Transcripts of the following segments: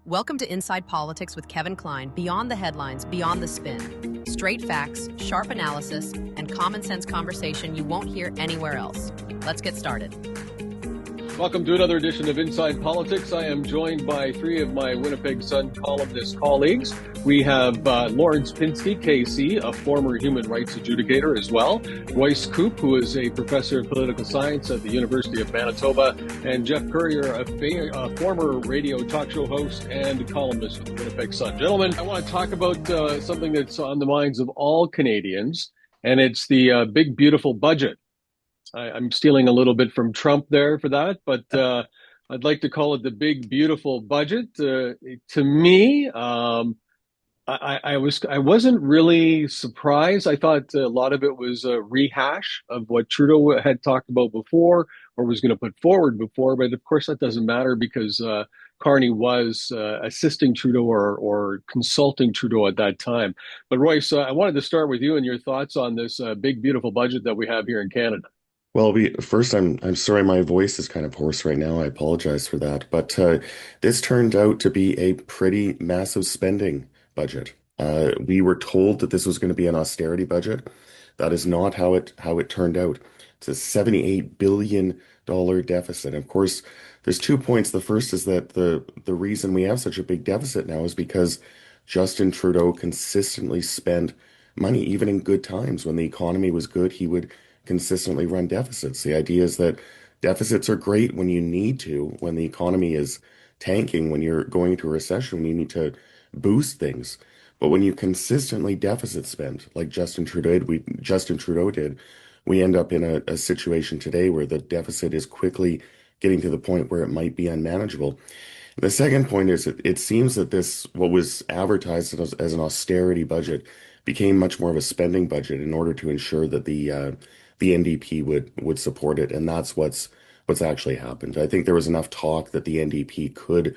Welcome to Inside Politics with Kevin Klein, beyond the headlines, beyond the spin. Straight facts, sharp analysis, and common sense conversation you won't hear anywhere else. Let's get started. Welcome to another edition of Inside Politics. I am joined by three of my Winnipeg Sun columnist colleagues. We have Lawrence Pinsky, KC, a former human rights adjudicator as well. Royce Koop, who is a professor of political science at the University of Manitoba. And Geoff Currier, a former radio talk show host and columnist with the Winnipeg Sun. Gentlemen, I want to talk about something that's on the minds of all Canadians, and it's the big, beautiful budget. I'm stealing a little bit from Trump there for that, but I'd like to call it the big, beautiful budget. To me, I wasn't really surprised. I thought a lot of it was a rehash of what Trudeau had talked about before or was going to put forward before. But of course, that doesn't matter because Carney was assisting Trudeau or consulting Trudeau at that time. But Royce, I wanted to start with you and your thoughts on this big, beautiful budget that we have here in Canada. Well, first, I'm sorry my voice is kind of hoarse right now. I apologize for that. But this turned out to be a pretty massive spending budget. We were told that this was going to be an austerity budget. That is not how it turned out. It's a $78 billion deficit. And of course, there's 2 points. The first is that the reason we have such a big deficit now is because Justin Trudeau consistently spent money, even in good times. When the economy was good, he would consistently run deficits. The idea is that deficits are great when you need to, when the economy is tanking, when you're going into a recession, when you need to boost things. But when you consistently deficit spend, like Justin Trudeau did, we end up in a situation today where the deficit is quickly getting to the point where it might be unmanageable. The second point is it seems that what was advertised as an austerity budget became much more of a spending budget in order to ensure that the NDP would support it, and that's what's actually happened. I think there was enough talk that the NDP could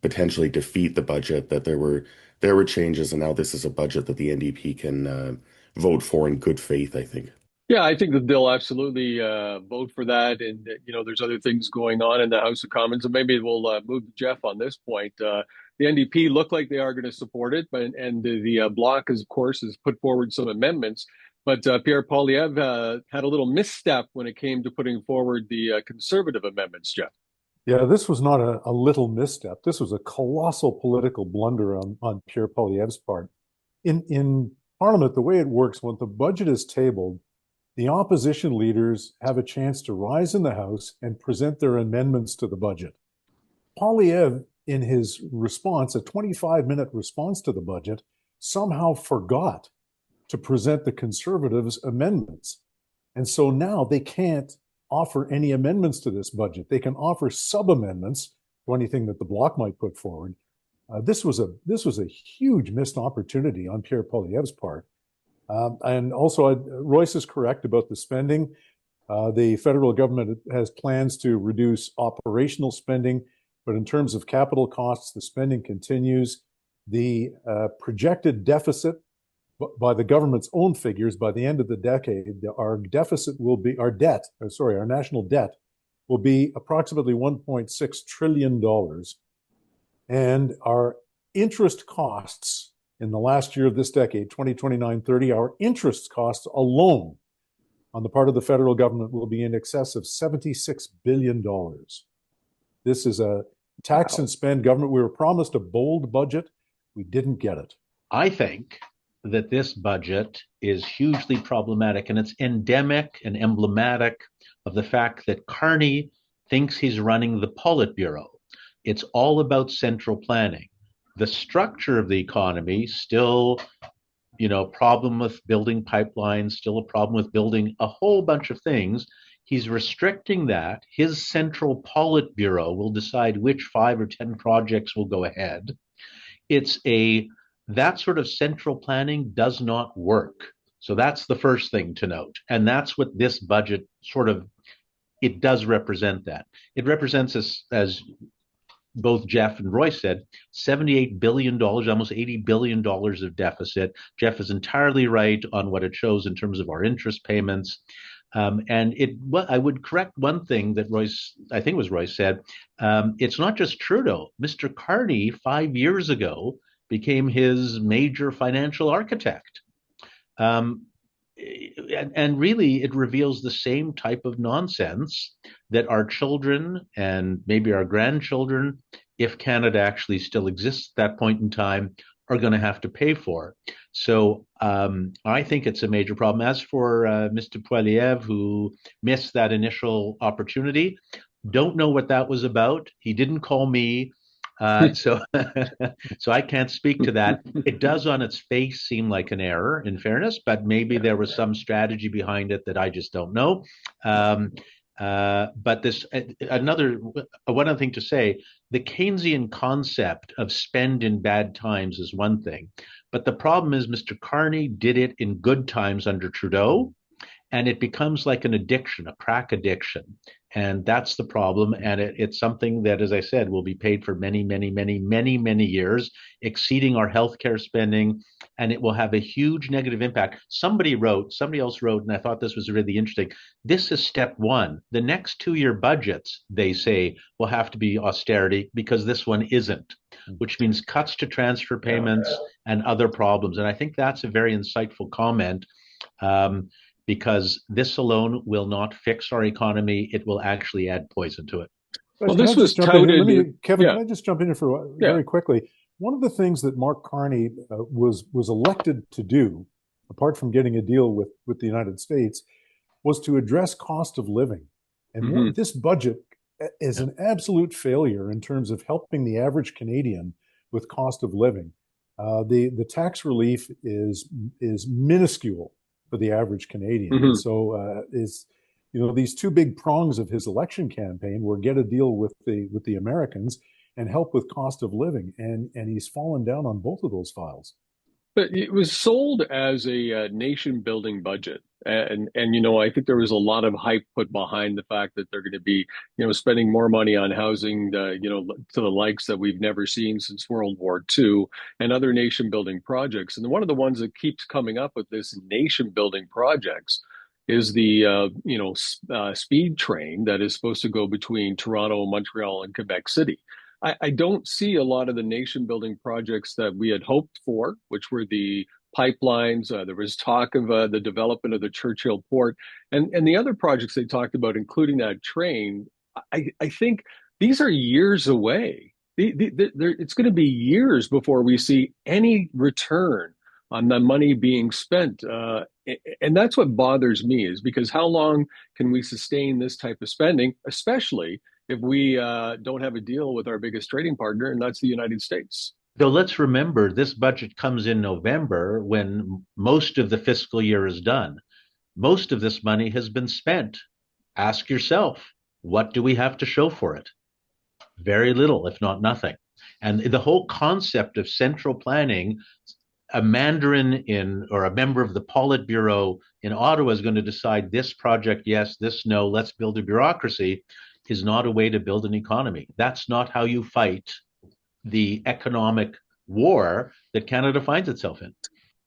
potentially defeat the budget, that there were changes, and now this is a budget that the NDP can vote for in good faith, I think. Yeah, I think that they'll absolutely vote for that. And, there's other things going on in the House of Commons. And maybe we'll move to Geoff on this point. The NDP look like they are going to support it. And the Bloc, of course, has put forward some amendments. But Pierre Poilievre had a little misstep when it came to putting forward the conservative amendments, Geoff. Yeah, this was not a little misstep. This was a colossal political blunder on Pierre Poilievre's part. In Parliament, the way it works, when the budget is tabled, the opposition leaders have a chance to rise in the House and present their amendments to the budget. Poilievre, in his response, a 25-minute response to the budget, somehow forgot to present the Conservatives' amendments. And so now they can't offer any amendments to this budget. They can offer sub-amendments to anything that the Bloc might put forward. This was a huge missed opportunity on Pierre Poilievre's part. And also, Royce is correct about the spending. The federal government has plans to reduce operational spending, but in terms of capital costs, the spending continues. The projected deficit, by the government's own figures, by the end of the decade, our national debt will be approximately $1.6 trillion. And our interest costs in the last year of this decade, 2029-30, our interest costs alone on the part of the federal government will be in excess of $76 billion. This is a tax and spend government. We were promised a bold budget. We didn't get it. I think that this budget is hugely problematic, and it's endemic and emblematic of the fact that Carney thinks he's running the Politburo. It's all about central planning. The structure of the economy, still, problem with building pipelines, still a problem with building a whole bunch of things. He's restricting that. His central Politburo will decide which 5 or 10 projects will go ahead. That sort of central planning does not work. So that's the first thing to note. And that's what this budget it does represent that. It represents, as both Geoff and Royce said, $78 billion, almost $80 billion of deficit. Geoff is entirely right on what it shows in terms of our interest payments. And I would correct one thing that I think it was Royce said. It's not just Trudeau. Mr. Carney, 5 years ago, became his major financial architect. And really, it reveals the same type of nonsense that our children and maybe our grandchildren, if Canada actually still exists at that point in time, are going to have to pay for. So I think it's a major problem. As for Mr. Poiliev, who missed that initial opportunity, don't know what that was about. He didn't call me. So I can't speak to that. It does on its face seem like an error, in fairness, but maybe there was some strategy behind it that I just don't know. But one other thing to say, the Keynesian concept of spend in bad times is one thing, but the problem is Mr. Carney did it in good times under Trudeau, and it becomes like an addiction, a crack addiction. And that's the problem. And it's something that, as I said, will be paid for many, many, many, many, many years, exceeding our healthcare spending. And it will have a huge negative impact. Somebody else wrote, and I thought this was really interesting. This is step one. The next 2-year budgets, they say, will have to be austerity because this one isn't, which means cuts to transfer payments and other problems. And I think that's a very insightful comment. Because this alone will not fix our economy. It will actually add poison to it. Well, this was touted. Kevin, can I just jump in here very quickly? One of the things that Mark Carney was elected to do, apart from getting a deal with the United States, was to address cost of living. And this budget is an absolute failure in terms of helping the average Canadian with cost of living. The tax relief is minuscule for the average Canadian. And so these two big prongs of his election campaign were get a deal with the Americans and help with cost of living. And he's fallen down on both of those files. But it was sold as a nation building budget. And I think there was a lot of hype put behind the fact that they're going to be, spending more money on housing, to the likes that we've never seen since World War II and other nation building projects. And one of the ones that keeps coming up with this nation building projects is the, speed train that is supposed to go between Toronto, Montreal, and Quebec City. I don't see a lot of the nation building projects that we had hoped for, which were the pipelines. There was talk of the development of the Churchill port and the other projects they talked about, including that train. I think these are years away. It's going to be years before we see any return on the money being spent. And that's what bothers me, is because how long can we sustain this type of spending, especially if we don't have a deal with our biggest trading partner, and that's the United States. Though let's remember, this budget comes in November when most of the fiscal year is done. Most of this money has been spent. Ask yourself, what do we have to show for it? Very little, if not nothing. And the whole concept of central planning, a Mandarin or a member of the Politburo in Ottawa is going to decide this project, yes, this no, let's build a bureaucracy, is not a way to build an economy. That's not how you fight the economic war that Canada finds itself in.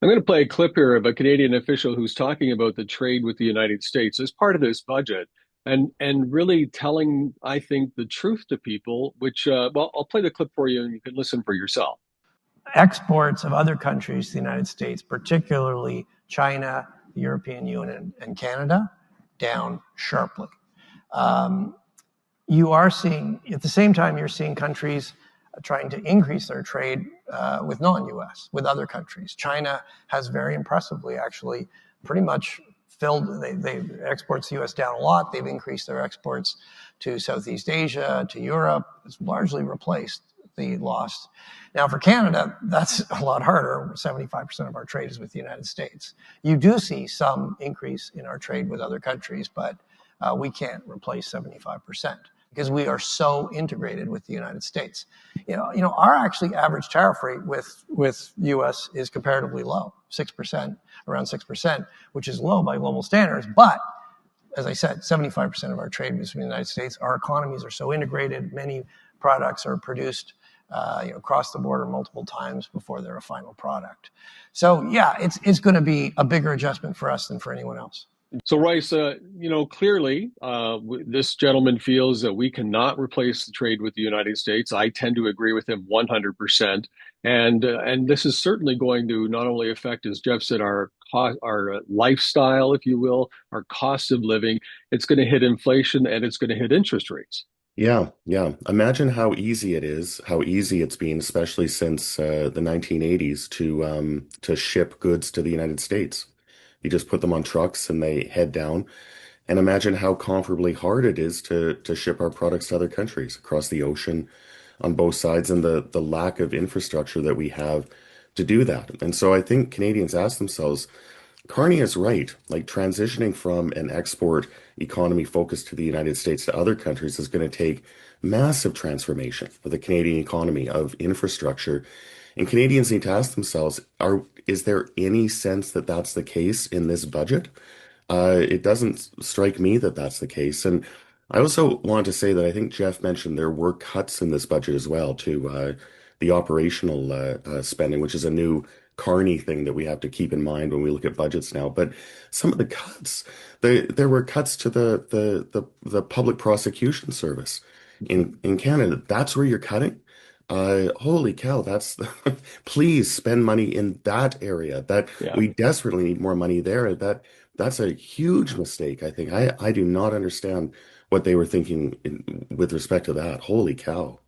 I'm going to play a clip here of a Canadian official who's talking about the trade with the United States as part of this budget and really telling, I think, the truth to people, which, I'll play the clip for you and you can listen for yourself. Exports of other countries to the United States, particularly China, the European Union, and Canada, down sharply. You are seeing, at the same time, you're seeing countries trying to increase their trade with non-U.S., with other countries. China has very impressively actually pretty much filled, they exports to the U.S. down a lot. They've increased their exports to Southeast Asia, to Europe. It's largely replaced the lost. Now for Canada, that's a lot harder. 75% of our trade is with the United States. You do see some increase in our trade with other countries, but we can't replace 75%. Because we are so integrated with the United States. Our actually average tariff rate with U.S. is comparatively low, 6%, around 6%, which is low by global standards. But, as I said, 75% of our trade is with the United States. Our economies are so integrated. Many products are produced across the border multiple times before they're a final product. So, yeah, it's going to be a bigger adjustment for us than for anyone else. So, Royce, clearly, this gentleman feels that we cannot replace the trade with the United States. I tend to agree with him 100%. And this is certainly going to not only affect, as Geoff said, our lifestyle, if you will, our cost of living. It's going to hit inflation and it's going to hit interest rates. Yeah, yeah. Imagine how easy it is, how easy it's been, especially since the 1980s, to ship goods to the United States. You just put them on trucks and they head down. And imagine how comparably hard it is to ship our products to other countries across the ocean on both sides, and the lack of infrastructure that we have to do that. And so I think Canadians ask themselves, Carney is right. Like transitioning from an export economy focused to the United States to other countries is going to take massive transformation for the Canadian economy of infrastructure. And Canadians need to ask themselves, is there any sense that that's the case in this budget? It doesn't strike me that that's the case. And I also want to say that I think Geoff mentioned there were cuts in this budget as well to the operational spending, which is a new Carney thing that we have to keep in mind when we look at budgets now. But some of the cuts, there were cuts to the public prosecution service in Canada. That's where you're cutting. Holy cow, please spend money in that area. That Yeah. we desperately need more money there. That's a huge mistake, I think. I do not understand what they were thinking with respect to that. Holy cow.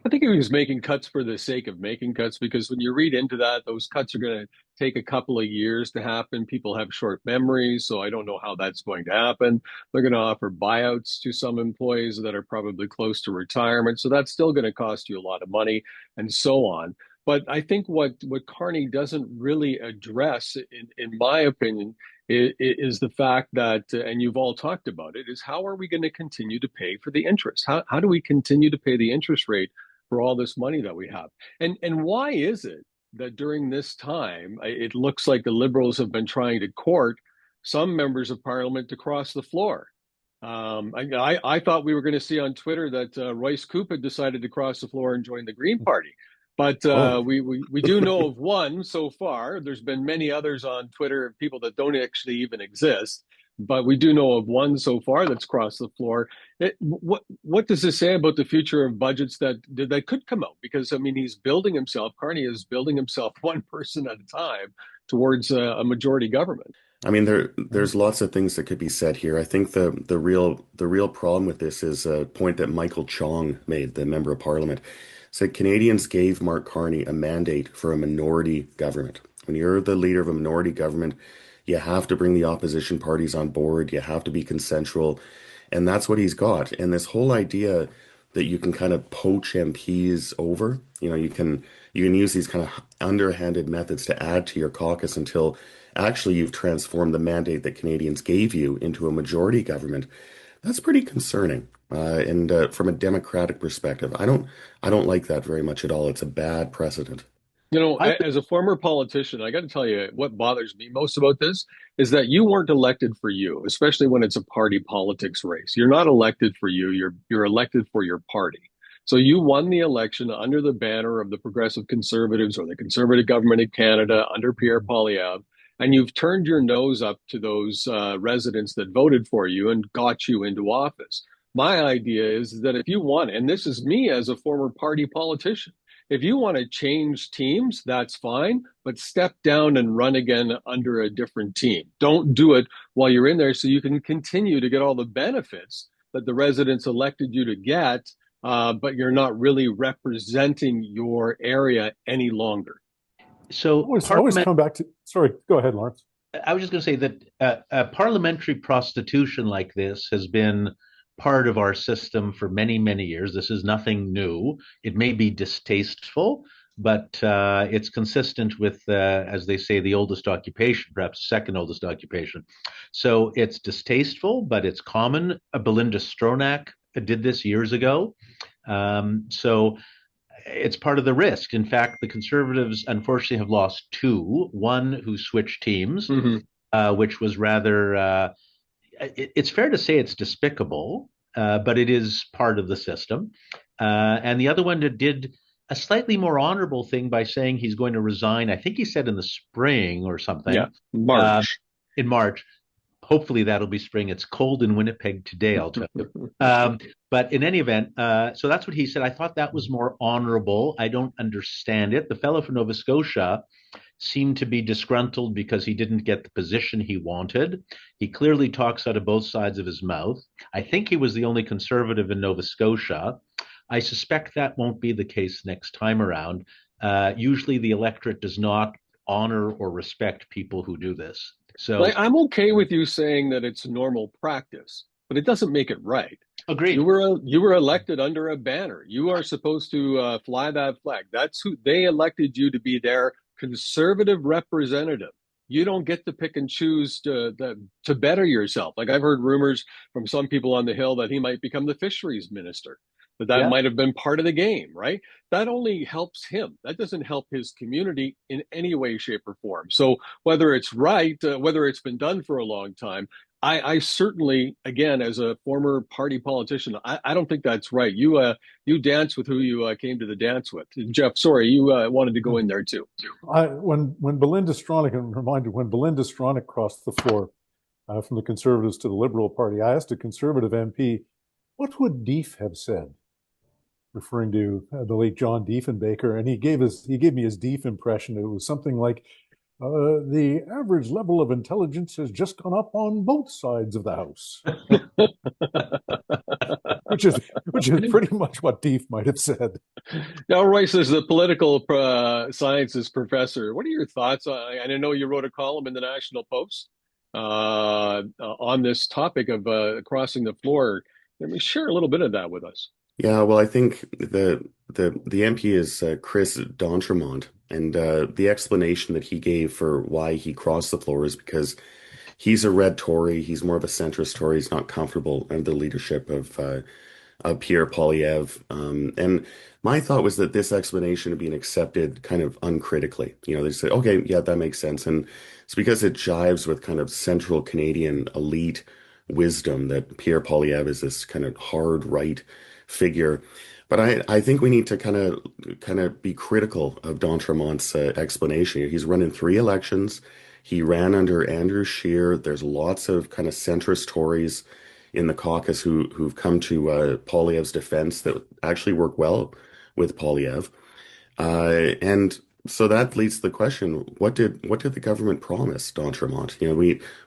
I think he was making cuts for the sake of making cuts because when you read into that, those cuts are going to take a couple of years to happen. People have short memories, so I don't know how that's going to happen. They're going to offer buyouts to some employees that are probably close to retirement, so that's still going to cost you a lot of money and so on. But I think what Carney doesn't really address, in my opinion, is the fact that, and you've all talked about it, is how are we going to continue to pay for the interest? How do we continue to pay the interest rate for all this money that we have? And why is it that during this time, it looks like the Liberals have been trying to court some members of Parliament to cross the floor? I thought we were going to see on Twitter that Royce Koop had decided to cross the floor and join the Green Party. But Oh, we do know of one so far. There's been many others on Twitter, people that don't actually even exist. But we do know of one so far that's crossed the floor. What does this say about the future of budgets that could come out? Because I mean, he's building himself. Carney is building himself one person at a time towards a majority government. I mean, there's lots of things that could be said here. I think the real problem with this is a point that Michael Chong made, the member of Parliament, said Canadians gave Mark Carney a mandate for a minority government. When you're the leader of a minority government, you have to bring the opposition parties on board. You have to be consensual, and that's what he's got. And this whole idea that you can kind of poach MPs over, you can use these kind of underhanded methods to add to your caucus until actually you've transformed the mandate that Canadians gave you into a majority government. That's pretty concerning. And from a democratic perspective, I don't like that very much at all. It's a bad precedent. I As a former politician, I got to tell you what bothers me most about this is that you weren't elected for you, especially when it's a party politics race. You're not elected for you. You're elected for your party. So you won the election under the banner of the Progressive Conservatives or the Conservative government in Canada under Pierre Poilievre, and you've turned your nose up to those residents that voted for you and got you into office. My idea is that if you want, and this is me as a former party politician, if you want to change teams, that's fine, but step down and run again under a different team. Don't do it while you're in there so you can continue to get all the benefits that the residents elected you to get, but you're not really representing your area any longer. so Always parliament. come back to. Sorry, go ahead, Lawrence. I was just going to say that parliamentary prostitution like this has been part of our system for many, many years. This is nothing new. It may be distasteful, but it's consistent with, as they say, the oldest occupation, perhaps the second oldest occupation. So it's distasteful, but it's common. Belinda Stronach did this years ago. So it's part of the risk. In fact, the Conservatives unfortunately have lost two. One who switched teams, which was rather it's fair to say it's despicable, but it is part of the system. And the other one that did a slightly more honorable thing by saying he's going to resign. I think he said in the spring or something. Yeah, March. In March. Hopefully that'll be spring. It's cold in Winnipeg today, I'll tell you. But in any event, so that's what he said. I thought that was more honorable. I don't understand it. The fellow from Nova Scotia seemed to be disgruntled because he didn't get the position he wanted. He clearly talks out of both sides of his mouth. I think he was the only conservative in Nova Scotia. I suspect that won't be the case next time around. Usually the electorate does not honor or respect people who do this. So I'm okay with you saying that it's normal practice, but it doesn't make it right. Agreed. You were elected under a banner. You are supposed to fly that flag. That's who they elected you to be their conservative representative. You don't get to pick and choose to better yourself. Like I've heard rumors from some people on the Hill that he might become the fisheries minister. That might have been part of the game, right? That only helps him. That doesn't help his community in any way, shape, or form. So whether it's right, whether it's been done for a long time, I certainly, again, as a former party politician, I don't think that's right. You dance with who you came to the dance with. Geoff, sorry, you wanted to go in there too. When Belinda Stronach, I'm reminded when Belinda Stronach crossed the floor from the Conservatives to the Liberal Party, I asked a Conservative MP, what would Deef have said? Referring to the late John Diefenbaker, and he gave me his Deef impression. It was something like, the average level of intelligence has just gone up on both sides of the house, which is pretty much what Deef might have said. Now, Royce, as the political sciences professor, what are your thoughts on? And I know you wrote a column in the National Post on this topic of crossing the floor. Let me share a little bit of that with us. Yeah, well, I think the MP is Chris d'Entremont, and the explanation that he gave for why he crossed the floor is because he's a red Tory. He's more of a centrist Tory. He's not comfortable under the leadership of Pierre Poilievre. And my thought was that this explanation had been accepted kind of uncritically. You know, they say, okay, yeah, that makes sense, and it's because it jives with kind of central Canadian elite wisdom that Pierre Poilievre is this kind of hard right figure. But I think we need to kind of be critical of d'Entremont's explanation. He's run in 3 elections. He ran under Andrew Scheer. There's lots of kind of centrist Tories in the caucus who've come to Poilievre's defense that actually work well with Poilievre. And so that leads to the question, what did the government promise d'Entremont? You know,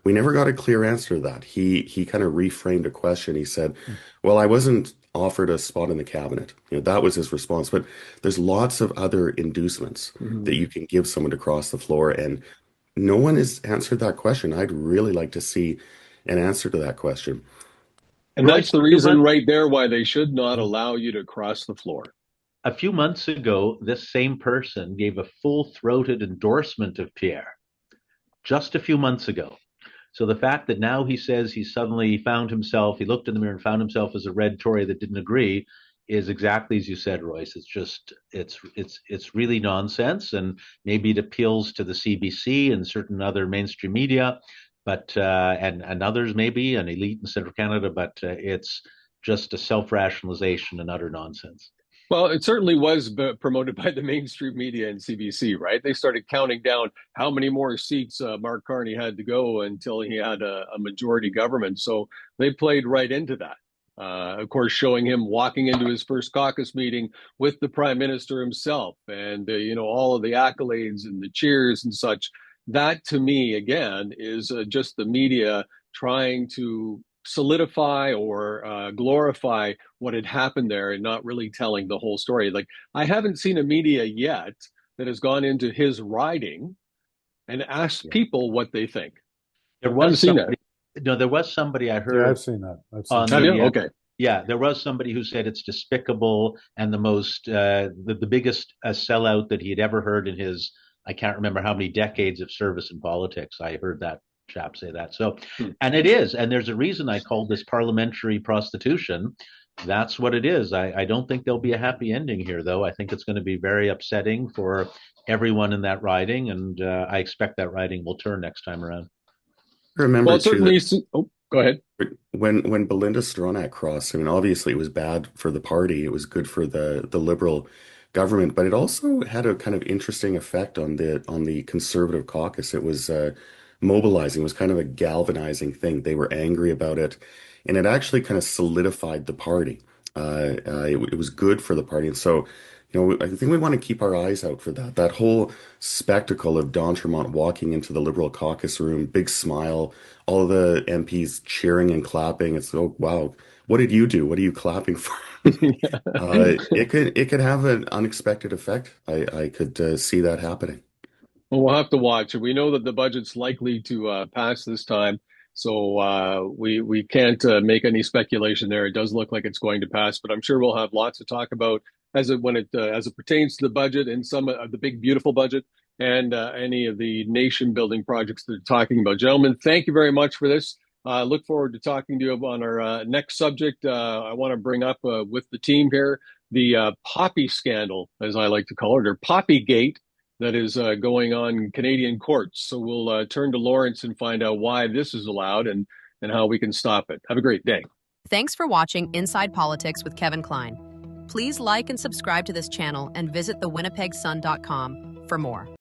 we never got a clear answer to that. He kind of reframed a question. He said, well, I wasn't offered a spot in the cabinet. You know, that was his response. But there's lots of other inducements that you can give someone to cross the floor, and no one has answered that question. I'd really like to see an answer to that question. And that's the reason right there why they should not allow you to cross the floor. A few months ago, this same person gave a full-throated endorsement of Pierre, just a few months ago. So the fact that now he says he suddenly found himself, he looked in the mirror and found himself as a red Tory that didn't agree is exactly as you said, Royce. It's just, it's really nonsense, and maybe it appeals to the CBC and certain other mainstream media, but and others maybe, an elite in Central Canada, but it's just a self-rationalization and utter nonsense. Well, it certainly was promoted by the mainstream media and CBC, right? They started counting down how many more seats Mark Carney had to go until he had a majority government. So they played right into that. Of course, showing him walking into his first caucus meeting with the prime minister himself and, all of the accolades and the cheers and such. That, to me, again, is just the media trying to solidify or glorify what had happened there and not really telling the whole story. Like, I haven't seen a media yet that has gone into his riding and asked people what they think. There was somebody, no, there was somebody I heard. Yeah, I've seen that. Have you? Okay. Yeah, there was somebody who said it's despicable and the most, the biggest sellout that he had ever heard in his, I can't remember how many decades of service in politics. I heard that chap say that. So, and it is, and there's a reason I called this parliamentary prostitution. That's what it is. I don't think there'll be a happy ending here, though. I think it's going to be very upsetting for everyone in that riding, and I expect that riding will turn next time around. Remember, well, certainly. Go ahead. When Belinda Stronach crossed, I mean, obviously it was bad for the party. It was good for the Liberal government, but it also had a kind of interesting effect on the Conservative caucus. It was mobilizing. It was kind of a galvanizing thing. They were angry about it, and it actually kind of solidified the party. It was good for the party, and so, I think we want to keep our eyes out for that. That whole spectacle of Don Tremont walking into the Liberal caucus room, big smile, all the MPs cheering and clapping. It's, oh wow, what did you do? What are you clapping for? It could have an unexpected effect. I could see that happening. Well, we'll have to watch. We know that the budget's likely to pass this time, so we can't make any speculation there. It does look like it's going to pass, but I'm sure we'll have lots to talk about as it pertains to the budget and some of the big beautiful budget and any of the nation building projects that they're talking about. Gentlemen, thank you very much for this. Look forward to talking to you on our next subject. I want to bring up with the team here the poppy scandal, as I like to call it, or Poppy Gate, that is going on in Canadian courts. So we'll turn to Lawrence and find out why this is allowed and how we can stop it. Have a great day. Thanks for watching Inside Politics with Kevin Klein. Please like and subscribe to this channel and visit thewinnipegsun.com for more.